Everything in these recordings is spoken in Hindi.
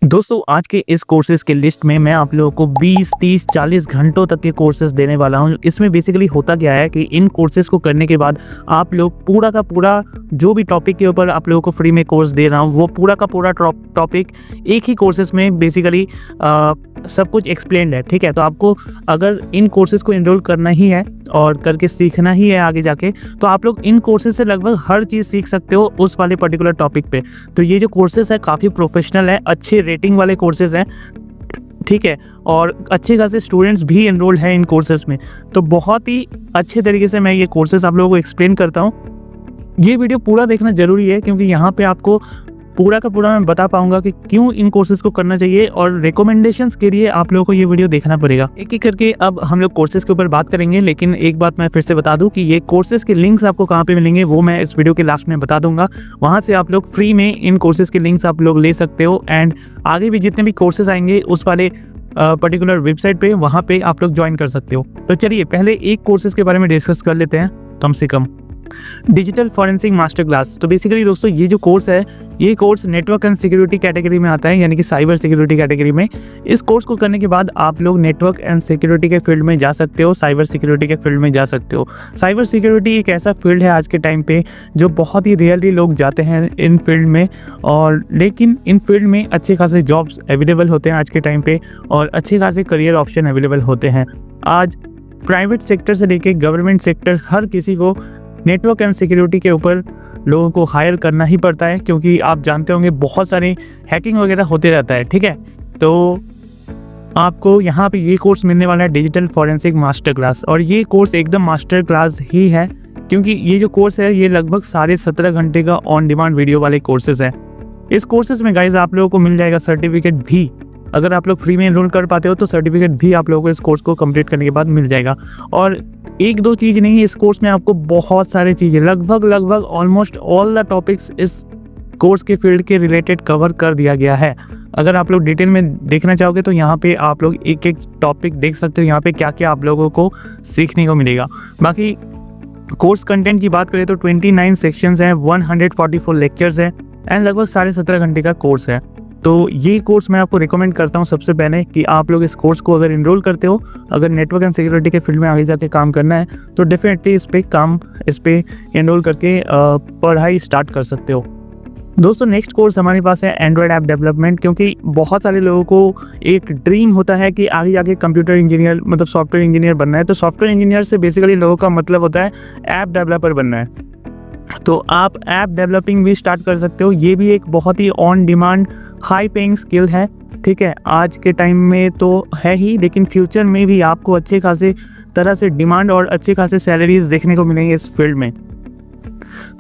दोस्तों आज के इस कोर्सेज़ के लिस्ट में मैं आप लोगों को 20, 30, 40 घंटों तक के कोर्सेज़ देने वाला हूं। इसमें बेसिकली होता क्या है कि इन कोर्सेज़ को करने के बाद आप लोग पूरा का पूरा जो भी टॉपिक के ऊपर आप लोगों को फ्री में कोर्स दे रहा हूं वो पूरा का पूरा टॉपिक एक ही कोर्सेज़ में बेसिकली सब कुछ एक्सप्लेन्ड है। ठीक है, तो आपको अगर इन कोर्सेज़ को एनरोल करना ही है और करके सीखना ही है आगे जाके, तो आप लोग इन कोर्सेज़ से लगभग हर चीज़ सीख सकते हो उस वाले पर्टिकुलर टॉपिक पे। तो ये जो कोर्सेज़ है काफ़ी प्रोफेशनल है, अच्छे रेटिंग वाले कोर्सेज़ हैं। ठीक है, और अच्छे खासे स्टूडेंट्स भी एनरोल्ड हैं इन कोर्सेज़ में। तो बहुत ही अच्छे तरीके से मैं ये कोर्सेज़ आप लोगों को एक्सप्लेन करता हूँ। ये वीडियो पूरा देखना ज़रूरी है क्योंकि यहाँ पे आपको पूरा का पूरा मैं बता पाऊंगा कि क्यों इन कोर्सेज़ को करना चाहिए, और रिकमेंडेशंस के लिए आप लोगों को ये वीडियो देखना पड़ेगा। एक एक करके अब हम लोग कोर्सेज़ के ऊपर बात करेंगे, लेकिन एक बात मैं फिर से बता दूं कि ये कोर्सेज़ के लिंक्स आपको कहाँ पे मिलेंगे वो मैं इस वीडियो के लास्ट में बता दूंगा। वहाँ से आप लोग फ्री में इन कोर्सेज़ के लिंक्स आप लोग ले सकते हो, एंड आगे भी जितने भी कोर्सेज़ आएंगे उस वाले पर्टिकुलर वेबसाइट पे वहाँ पे आप लोग ज्वाइन कर सकते हो। तो चलिए पहले एक कोर्सेज़ के बारे में डिस्कस कर लेते हैं कम से कम। Digital forensic master class. तो बेसिकली दोस्तों ये जो कोर्स है ये course network and security category में आता है, यानी कि साइबर सिक्योरिटी कैटेगरी में। इस कोर्स को करने के बाद आप लोग नेटवर्क एंड सिक्योरिटी के फील्ड में जा सकते हो, साइबर सिक्योरिटी के फील्ड में जा सकते हो। साइबर सिक्योरिटी एक ऐसा फील्ड है आज के टाइम पे जो बहुत ही रेयरली लोग जाते हैं इन फील्ड में, और लेकिन इन फील्ड में अच्छे खासे जॉब्स अवेलेबल होते हैं आज के टाइम पे, और अच्छे खासे करियर ऑप्शन अवेलेबल होते हैं। आज प्राइवेट सेक्टर से लेके गवर्नमेंट सेक्टर हर किसी को नेटवर्क एंड सिक्योरिटी के ऊपर लोगों को हायर करना ही पड़ता है, क्योंकि आप जानते होंगे बहुत सारे हैकिंग वगैरह होते रहता है। ठीक है, तो आपको यहाँ पे ये कोर्स मिलने वाला है डिजिटल फॉरेंसिक मास्टर क्लास, और ये कोर्स एकदम मास्टर क्लास ही है क्योंकि ये जो कोर्स है ये लगभग 17.5 घंटे का ऑन डिमांड वीडियो वाले कोर्सेज है। इस कोर्सेज में गाइज आप लोगों को मिल जाएगा सर्टिफिकेट भी। अगर आप लोग फ्री में एनरोल कर पाते हो तो सर्टिफिकेट भी आप लोगों को इस कोर्स को कंप्लीट करने के बाद मिल जाएगा। और एक दो चीज़ नहीं, इस कोर्स में आपको बहुत सारी चीज़ें लगभग ऑलमोस्ट ऑल द टॉपिक्स इस कोर्स के फील्ड के रिलेटेड कवर कर दिया गया है। अगर आप लोग डिटेल में देखना चाहोगे तो यहाँ पे आप लोग एक एक टॉपिक देख सकते हो, यहाँ पे क्या क्या आप लोगों को सीखने को मिलेगा। बाकी कोर्स कंटेंट की बात करें तो 29 सेक्शंस हैं, 144 लेक्चर्स हैं, एंड लगभग 17.5 घंटे का कोर्स है। तो ये कोर्स मैं आपको रिकमेंड करता हूँ सबसे पहले कि आप लोग इस कोर्स को अगर एनरोल करते हो, अगर नेटवर्क एंड सिक्योरिटी के फील्ड में आगे जाके काम करना है तो डेफिनेटली इस पे एनरोल करके पढ़ाई स्टार्ट कर सकते हो। दोस्तों नेक्स्ट कोर्स हमारे पास है एंड्रॉयड ऐप डेवलपमेंट, क्योंकि बहुत सारे लोगों को एक ड्रीम होता है कि आगे जाके कंप्यूटर इंजीनियर मतलब सॉफ्टवेयर इंजीनियर बनना है। तो सॉफ्टवेयर इंजीनियर से बेसिकली लोगों का मतलब होता है ऐप डेवलपर बनना है। तो आप ऐप डेवलपिंग भी स्टार्ट कर सकते हो। ये भी एक बहुत ही on demand high paying skill है। ठीक है, आज के टाइम में तो है ही, लेकिन फ्यूचर में भी आपको अच्छे खासे तरह से डिमांड और अच्छे खासे सैलरीज देखने को मिलेंगे इस फील्ड में।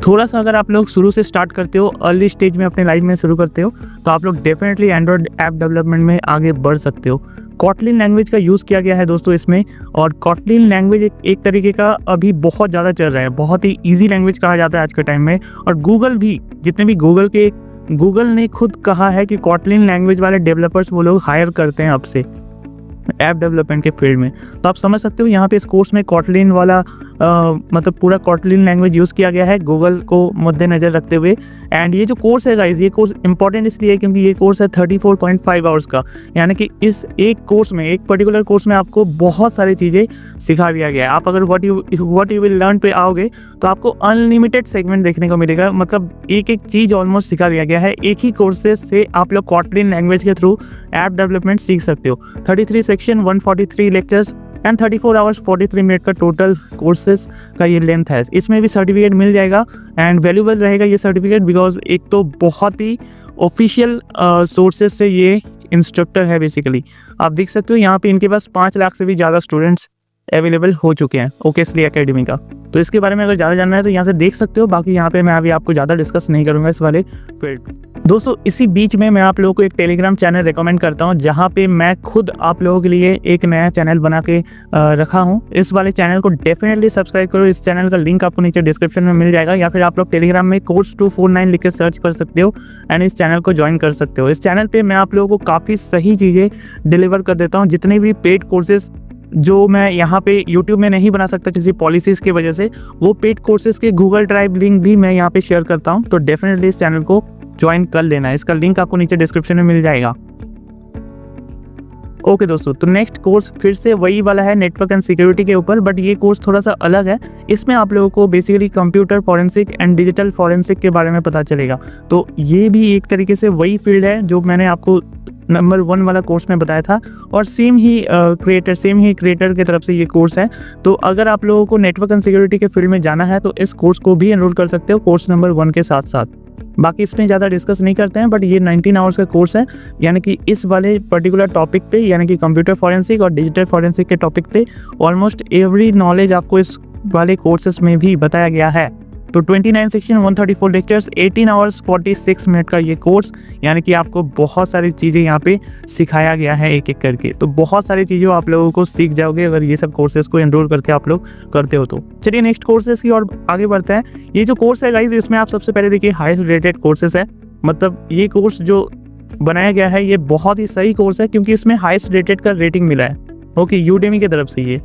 थोड़ा सा अगर आप लोग शुरू से स्टार्ट करते हो, अर्ली स्टेज में अपने लाइफ में शुरू करते हो, तो आप लोग डेफिनेटली एंड्रॉयड ऐप डेवलपमेंट में आगे बढ़ सकते हो। कॉटलिन लैंग्वेज का यूज़ किया गया है दोस्तों इसमें, और कॉटलिन लैंग्वेज एक तरीके का अभी बहुत ज़्यादा चल रहा है, बहुत ही ईजी लैंग्वेज कहा जाता है आज के टाइम में। और गूगल भी, जितने भी गूगल ने खुद कहा है कि कॉटलिन लैंग्वेज वाले डेवलपर्स वो लोग हायर करते हैं अब से ऐप डेवलपमेंट के फील्ड में। तो आप समझ सकते हो यहाँ पे इस कोर्स में कॉटलिन वाला मतलब पूरा कॉटलिन लैंग्वेज यूज़ किया गया है गूगल को मद्देनज़र रखते हुए। एंड ये जो कोर्स है गाइज, ये कोर्स इंपॉर्टेंट इसलिए है क्योंकि ये कोर्स है 34.5 आवर्स का, यानी कि इस एक कोर्स में, एक पर्टिकुलर कोर्स में आपको बहुत सारी चीज़ें सिखा दिया गया है। आप अगर व्हाट यू विल लर्न पे आओगे तो आपको अनलिमिटेड सेगमेंट देखने को मिलेगा, मतलब एक एक चीज़ ऑलमोस्ट सिखा दिया गया है। एक ही कोर्सेज से आप लोग कॉटलिन लैंग्वेज के थ्रू ऐप डेवलपमेंट सीख सकते हो। 33 section, 143 lectures and 34 hours 43 minute का टोटल कोर्सेज का ये लेंथ है। इसमें भी सर्टिफिकेट मिल जाएगा, एंड वैल्यूबल रहेगा ये सर्टिफिकेट बिकॉज एक तो बहुत ही ऑफिशियल सोर्सेज से ये इंस्ट्रक्टर है। बेसिकली आप देख सकते हो यहाँ पे इनके पास 5 लाख से भी ज़्यादा स्टूडेंट्स अवेलेबल हो चुके हैं ओकेसली एकेडमी का। तो इसके बारे में अगर ज़्यादा जानना है तो यहाँ से देख सकते हो। बाकी यहाँ पे मैं अभी आपको ज़्यादा डिस्कस नहीं करूँगा इस वाले फील्ड। दोस्तों इसी बीच में मैं आप लोगों को एक टेलीग्राम चैनल रेकमेंड करता हूँ, जहाँ पे मैं खुद आप लोगों के लिए एक नया चैनल बना के रखा हूँ। इस वाले चैनल को डेफिनेटली सब्सक्राइब करो। इस चैनल का लिंक आपको नीचे डिस्क्रिप्शन में मिल जाएगा, या फिर आप लोग टेलीग्राम में कोर्स 249 लिख के सर्च कर सकते हो एंड इस चैनल को ज्वाइन कर सकते हो। इस चैनल पर मैं आप लोगों को काफ़ी सही चीज़ें डिलीवर कर देता हूँ। जितने भी पेड कोर्सेज जो मैं यहाँ पे YouTube में नहीं बना सकता किसी पॉलिसीज़ की वजह से, वो पेड कोर्सेज के गूगल ड्राइव लिंक भी मैं यहाँ पे शेयर करता हूँ। तो डेफिनेटली इस चैनल को ज्वाइन कर लेना है। इसका लिंक आपको नीचे डिस्क्रिप्शन में मिल जाएगा। ओके दोस्तों, तो नेक्स्ट कोर्स फिर से वही वाला है नेटवर्क एंड सिक्योरिटी के ऊपर, बट ये कोर्स थोड़ा सा अलग है। इसमें आप लोगों को basically computer forensic and digital forensic के बारे में पता चलेगा। तो ये भी एक तरीके से वही फील्ड है जो मैंने आपको नंबर 1 वाला कोर्स में बताया था, और सेम ही क्रिएटर की तरफ से ये कोर्स है। तो अगर आप लोगों को नेटवर्क एंड सिक्योरिटी के फील्ड में जाना है तो इस कोर्स को भी एनरोल कर सकते हो कोर्स नंबर 1 के साथ साथ। बाकी इसमें ज़्यादा डिस्कस नहीं करते हैं, बट ये 19 आवर्स का कोर्स है, यानी कि इस वाले पर्टिकुलर टॉपिक पे, यानी कि कंप्यूटर फॉरेंसिक और डिजिटल फॉरेंसिक के टॉपिक पे ऑलमोस्ट एवरी नॉलेज आपको इस वाले कोर्सेस में भी बताया गया है। तो 29 सेक्शन 134 लेक्चर्स 18 आवर्स 46 मिनट का ये कोर्स, यानी कि आपको बहुत सारी चीज़ें यहाँ पे सिखाया गया है एक एक करके। तो बहुत सारी चीज़ें आप लोगों को सीख जाओगे अगर ये सब कोर्सेज को एनरोल करके आप लोग करते हो तो। चलिए नेक्स्ट कोर्सेज की और आगे बढ़ते हैं। ये जो कोर्स है गाइज, इसमें आप सबसे पहले देखिए हाईएस्ट रेटेड कोर्सेज है। मतलब ये कोर्स जो बनाया गया है ये बहुत ही सही कोर्स है, क्योंकि इसमें हाईएस्ट रेटेड का रेटिंग मिला है। ओके, यूडेमी की तरफ से ये,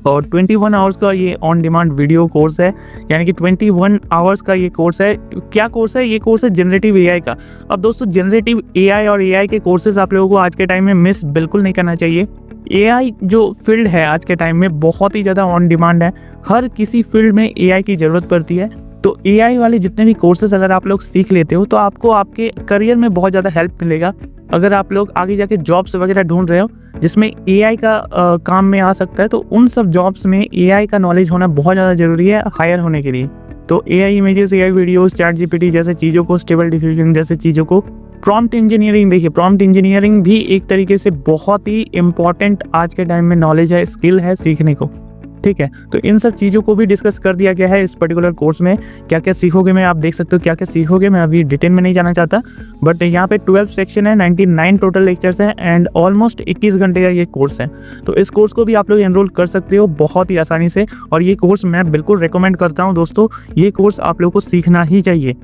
और 21 आवर्स का ये ऑन डिमांड वीडियो कोर्स है, यानी कि 21 आवर्स का ये कोर्स है। क्या कोर्स है? ये कोर्स है जनरेटिव एआई का। अब दोस्तों, जनरेटिव एआई और एआई के कोर्सेज आप लोगों को आज के टाइम में मिस बिल्कुल नहीं करना चाहिए। एआई जो फील्ड है आज के टाइम में बहुत ही ज़्यादा ऑन डिमांड है। हर किसी फील्ड में एआई की ज़रूरत पड़ती है। तो एआई वाले जितने भी कोर्सेज अगर आप लोग सीख लेते हो तो आपको आपके करियर में बहुत ज़्यादा हेल्प मिलेगा। अगर आप लोग आगे जाके जॉब्स वगैरह ढूंढ रहे हो जिसमें एआई का काम में आ सकता है, तो उन सब जॉब्स में एआई का नॉलेज होना बहुत ज़्यादा ज़रूरी है हायर होने के लिए। तो AI images, AI videos, chat GPT जैसे चीज़ों को, स्टेबल डिफ्यूजन जैसे चीज़ों को, प्रॉम्प्ट इंजीनियरिंग, देखिए प्रॉम्प्ट इंजीनियरिंग भी एक तरीके से बहुत ही इंपॉर्टेंट आज के टाइम में नॉलेज है, स्किल है सीखने को। ठीक है, तो इन सब चीज़ों को भी डिस्कस कर दिया गया है इस पर्टिकुलर कोर्स में। क्या क्या सीखोगे मैं आप देख सकते हो, क्या क्या सीखोगे मैं अभी डिटेल में नहीं जाना चाहता, बट यहाँ पे 12 सेक्शन है, 99 टोटल लेक्चर्स हैं एंड ऑलमोस्ट 21 घंटे का ये कोर्स है। तो इस कोर्स को भी आप लोग एनरोल कर सकते हो बहुत ही आसानी से, और ये कोर्स मैं बिल्कुल रिकमेंड करता हूँ दोस्तों। ये कोर्स आप लोगों को सीखना ही चाहिए।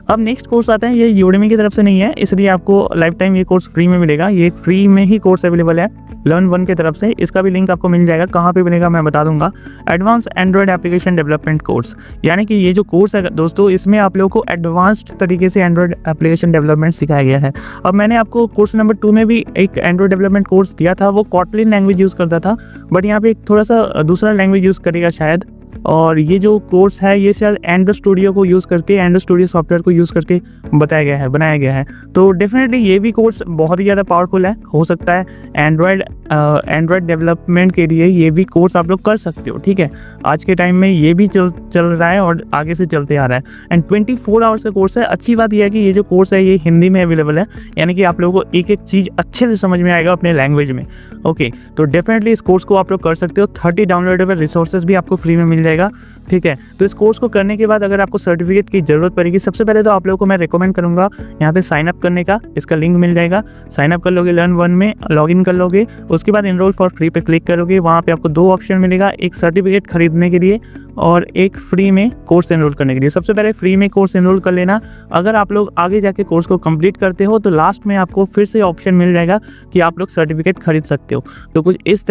अब नेक्स्ट कोर्स आता है, ये यूडेमी की तरफ से नहीं है, इसलिए आपको लाइफ टाइम ये कोर्स फ्री में मिलेगा। ये फ्री में ही कोर्स अवेलेबल है लर्न वन की तरफ से। इसका भी लिंक आपको मिल जाएगा, कहाँ पे मिलेगा मैं बता दूंगा। Advance Android application development course, यानी कि ये जो कोर्स है दोस्तों, इसमें आप लोगों को एडवांस्ड तरीके से एंड्रॉयड एप्लीकेशन डेवलपमेंट सिखाया गया है। अब मैंने आपको कोर्स नंबर 2 में भी एक एंड्रॉयड डेवलपमेंट कोर्स दिया था, वो कॉटलिन लैंग्वेज यूज़ करता था, बट यहाँ पे थोड़ा सा दूसरा लैंग्वेज यूज़ करेगा शायद। और ये जो कोर्स है ये शायद एंड्रॉयड स्टूडियो को यूज़ करके, एंड्रॉयड स्टूडियो सॉफ्टवेयर को यूज़ करके बनाया गया है। तो डेफिनेटली ये भी कोर्स बहुत ही ज़्यादा पावरफुल है। हो सकता है एंड्रॉयड डेवलपमेंट के लिए ये भी कोर्स आप लोग कर सकते हो। ठीक है, आज के टाइम में ये भी चल रहा है और आगे से चलते आ रहा है। एंड 24 आवर्स का कोर्स है। अच्छी बात यह है कि ये जो कोर्स है ये हिंदी में अवेलेबल है, यानी कि आप लोगों को एक एक चीज़ अच्छे से समझ में आएगा अपने लैंग्वेज में। ओके, तो डेफिनेटली इस कोर्स को आप लोग कर सकते हो। 30 डाउनलोडेबल रिसोर्सेज भी आपको फ्री में मिल जाएगा। ठीक है, तो इस कोर्स को करने के बाद अगर आपको सर्टिफिकेट की ज़रूरत पड़ेगी, सबसे पहले तो आप लोगों को मैं रिकमेंड करूंगा यहाँ पे साइन अप करने का। इसका लिंक मिल जाएगा, साइन अप कर लोगे, लर्न वन में लॉगिन कर लोगे, उसके बाद एनरोल फॉर फ्री पे क्लिक करोगे। वहाँ पे आपको 2 ऑप्शन मिलेगा, एक सर्टिफिकेट खरीदने के लिए और एक फ्री में कोर्स एनरोल करने के लिए। सबसे पहले फ्री में कोर्स एनरोल कर लेना। अगर आप लोग आगे जाके कोर्स को कंप्लीट करते हो तो लास्ट में आपको फिर से ऑप्शन मिल जाएगा कि आप लोग सर्टिफिकेट खरीद सकते हो। तो कुछ इस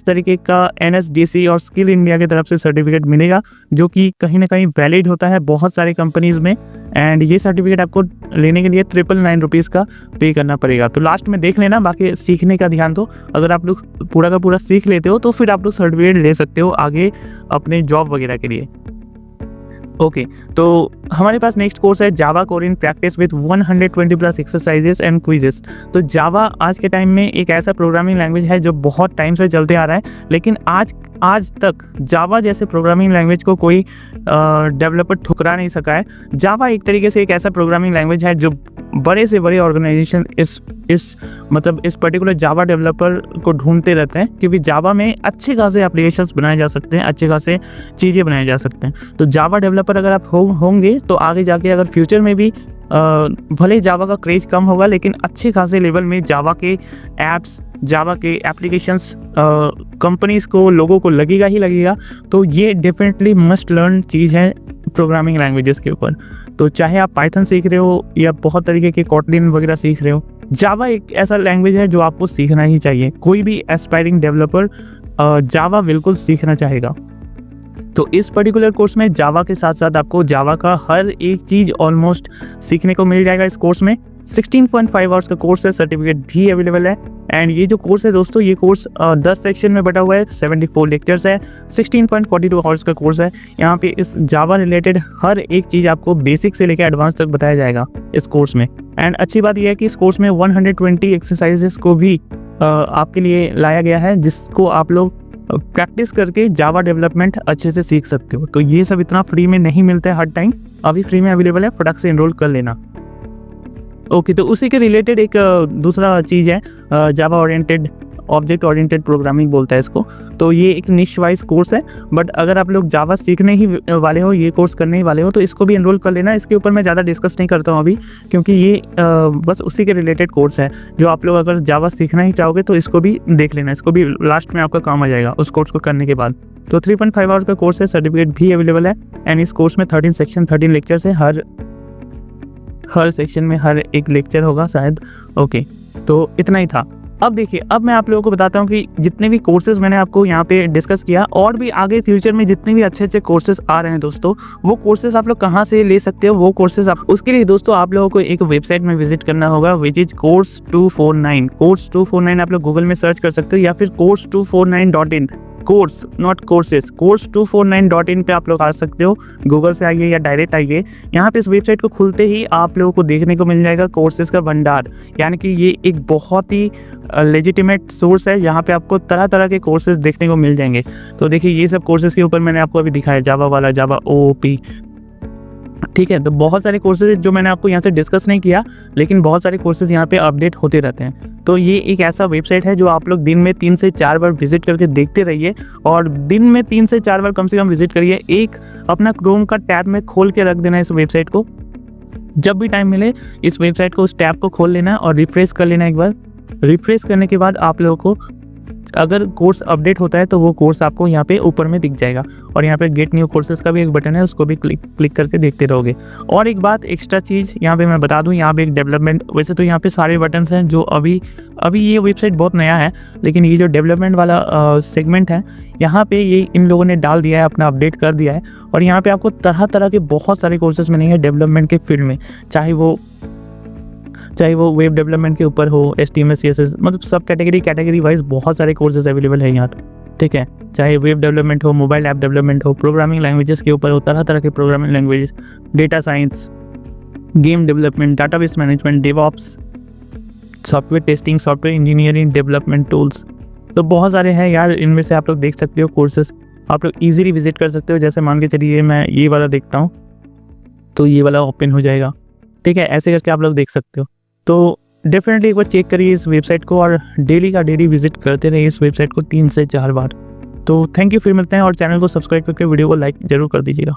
तरीके का NSDC और स्किल इंडिया की तरफ से सर्टिफिकेट मिलेगा, जो कि कहीं ना कहीं वैलिड होता है बहुत सारी कंपनीज में। एंड ये सर्टिफिकेट आपको लेने के लिए 999 रुपीज़ का पे करना पड़ेगा। तो लास्ट में देख लेना, बाकी सीखने का ध्यान दो। अगर आप लोग पूरा का पूरा सीख लेते हो तो फिर आप लोग सर्टिफिकेट ले सकते हो आगे अपने जॉब वगैरह के लिए। ओके, तो हमारे पास नेक्स्ट कोर्स है Java core in practice with 120+ exercises and quizzes. तो जावा आज के टाइम में एक ऐसा प्रोग्रामिंग लैंग्वेज है जो बहुत टाइम से चलते आ रहा है, लेकिन आज तक जावा जैसे प्रोग्रामिंग लैंग्वेज को कोई डेवलपर ठुकरा नहीं सका है। जावा एक तरीके से एक ऐसा प्रोग्रामिंग लैंग्वेज है जो बड़े से बड़े ऑर्गेनाइजेशन इस पर्टिकुलर जावा डेवलपर को ढूंढते रहते हैं, क्योंकि जावा में अच्छे खासे एप्लीकेशंस बनाए जा सकते हैं, अच्छे खासे चीज़ें बनाए जा सकते हैं। तो जावा डेवलपर अगर आप होंगे तो आगे जाके अगर फ्यूचर में भी भले जावा का क्रेज कम होगा, लेकिन अच्छे खासे लेवल में जावा के ऐप्स, जावा के एप्लीकेशंस कंपनीज को, लोगों को लगेगा ही लगेगा। तो ये डेफिनेटली मस्ट लर्न चीज़ है प्रोग्रामिंग लैंग्वेजेस के ऊपर। तो चाहे आप पाइथन सीख रहे हो या बहुत तरीके के कॉटलिन वगैरह सीख रहे हो, जावा एक ऐसा लैंग्वेज है जो आपको सीखना ही चाहिए। कोई भी एस्पायरिंग डेवलपर जावा बिल्कुल सीखना चाहेगा। तो इस पर्टिकुलर कोर्स में जावा के साथ साथ आपको जावा का हर एक चीज़ ऑलमोस्ट सीखने को मिल जाएगा इस कोर्स में। 16.5 आवर्स का कोर्स है, सर्टिफिकेट भी अवेलेबल है। एंड ये जो कोर्स है दोस्तों, ये कोर्स 10 सेक्शन में बटा हुआ है, 74 लेक्चर्स है, 16.42 आवर्स का कोर्स है। यहाँ पे इस जावा रिलेटेड हर एक चीज़ आपको बेसिक से लेकर एडवांस तक बताया जाएगा इस कोर्स में। एंड अच्छी बात यह है कि इस कोर्स में 120 एक्सरसाइजेस को भी आपके लिए लाया गया है, जिसको आप लोग प्रैक्टिस करके जावा डेवलपमेंट अच्छे से सीख सकते हो। तो ये सब इतना फ्री में नहीं मिलता है हर टाइम, अभी फ्री में अवेलेबल है, फटाक से एनरोल कर लेना। ओके, तो उसी के रिलेटेड एक दूसरा चीज़ है, जावा ओरिएंटेड, ऑब्जेक्ट ओरिएंटेड प्रोग्रामिंग बोलता है इसको। तो ये एक निश वाइज कोर्स है, बट अगर आप लोग जावा सीखने ही वाले हो, ये कोर्स करने ही वाले हो, तो इसको भी एनरोल कर लेना। इसके ऊपर मैं ज़्यादा डिस्कस नहीं करता हूँ अभी, क्योंकि ये बस उसी के रिलेटेड कोर्स है। जो आप लोग अगर जावा सीखना ही चाहोगे तो इसको भी देख लेना, इसको भी लास्ट में आपका काम आ जाएगा उस कोर्स को करने के बाद। तो 3.5 आवर्स का कोर्स है, सर्टिफिकेट भी अवेलेबल है। एंड इस कोर्स में 13 सेक्शन, 13 लेक्चर्स है, हर सेक्शन में हर एक लेक्चर होगा शायद। ओके, तो इतना ही था। अब देखिए, अब मैं आप लोगों को बताता हूँ कि जितने भी कोर्सेज मैंने आपको यहाँ पे डिस्कस किया, और भी आगे फ्यूचर में जितने भी अच्छे अच्छे कोर्सेज आ रहे हैं दोस्तों, वो कोर्सेज आप लोग कहाँ से ले सकते हो। वो कोर्सेज आप, उसके लिए दोस्तों आप लोगों को एक वेबसाइट में विजिट करना होगा, विच इज course249। course249 आप लोग गूगल में सर्च कर सकते हो, या फिर course249.in, course not courses, course249.in पे आप लोग आ सकते हो। गूगल से आइए या डायरेक्ट आइए, यहाँ पे इस वेबसाइट को खुलते ही आप लोगों को देखने को मिल जाएगा कोर्सेज का भंडार। यानी कि ये एक बहुत ही लेजिटिमेट सोर्स है, यहाँ पे आपको तरह तरह के कोर्सेज देखने को मिल जाएंगे। तो देखिए, ये सब कोर्सेज के ऊपर मैंने आपको अभी दिखाया, जावा वाला, जावा OOP, ठीक है। तो बहुत सारे कोर्सेज जो मैंने आपको यहाँ से डिस्कस नहीं किया, लेकिन बहुत सारे कोर्सेज यहाँ पे अपडेट होते रहते हैं। तो ये एक ऐसा वेबसाइट है जो आप लोग दिन में 3 से 4 बार विजिट करके देखते रहिए, और दिन में 3 से 4 बार कम से कम विजिट करिए। एक अपना क्रोम का टैब में खोल के रख देना इस वेबसाइट को, जब भी टाइम मिले इस वेबसाइट को, उस टैब को खोल लेना और रिफ्रेश कर लेना एक बार। रिफ्रेश करने के बाद आप लोगों को अगर कोर्स अपडेट होता है तो वो कोर्स आपको यहाँ पे ऊपर में दिख जाएगा, और यहाँ पे गेट न्यू कोर्सेज का भी एक बटन है, उसको भी क्लिक करके देखते रहोगे। और एक बात, एक्स्ट्रा चीज़ यहाँ पे मैं बता दूँ, यहाँ पे एक डेवलपमेंट, वैसे तो यहाँ पे सारे बटन्स हैं जो अभी ये वेबसाइट बहुत नया है, लेकिन ये जो डेवलपमेंट वाला सेगमेंट है, यहाँ पे ये इन लोगों ने डाल दिया है, अपना अपडेट कर दिया है। और यहाँ पे आपको तरह तरह के बहुत सारे कोर्सेज मिलेंगे डेवलपमेंट के फील्ड में, चाहे वो वेब डेवलपमेंट के ऊपर हो, HTML CSS, मतलब सब कैटेगरी वाइज बहुत सारे कोर्सेज अवेलेबल है यहाँ, ठीक है। चाहे वेब डेवलपमेंट हो, मोबाइल ऐप डेवलपमेंट हो, प्रोग्रामिंग लैंग्वेजेस के ऊपर हो, तरह तरह के programming languages, data science, game development, database management, DevOps, software testing, software engineering, development tools, तो बहुत सारे हैं यार। इनमें से आप लोग देख सकते हो कोर्सेज, आप लोग ईजिली विजिट कर सकते हो। जैसे मान के चलिए मैं ये वाला देखता हूँ, तो ये वाला ओपन हो जाएगा, ठीक है। ऐसे करके आप लोग देख सकते हो। तो डेफिनेटली एक बार चेक करिए इस वेबसाइट को, और डेली का डेली विजिट करते रहिए इस वेबसाइट को 3 से 4 बार। तो थैंक यू, फिर मिलते हैं, और चैनल को सब्सक्राइब करके वीडियो को लाइक जरूर कर दीजिएगा।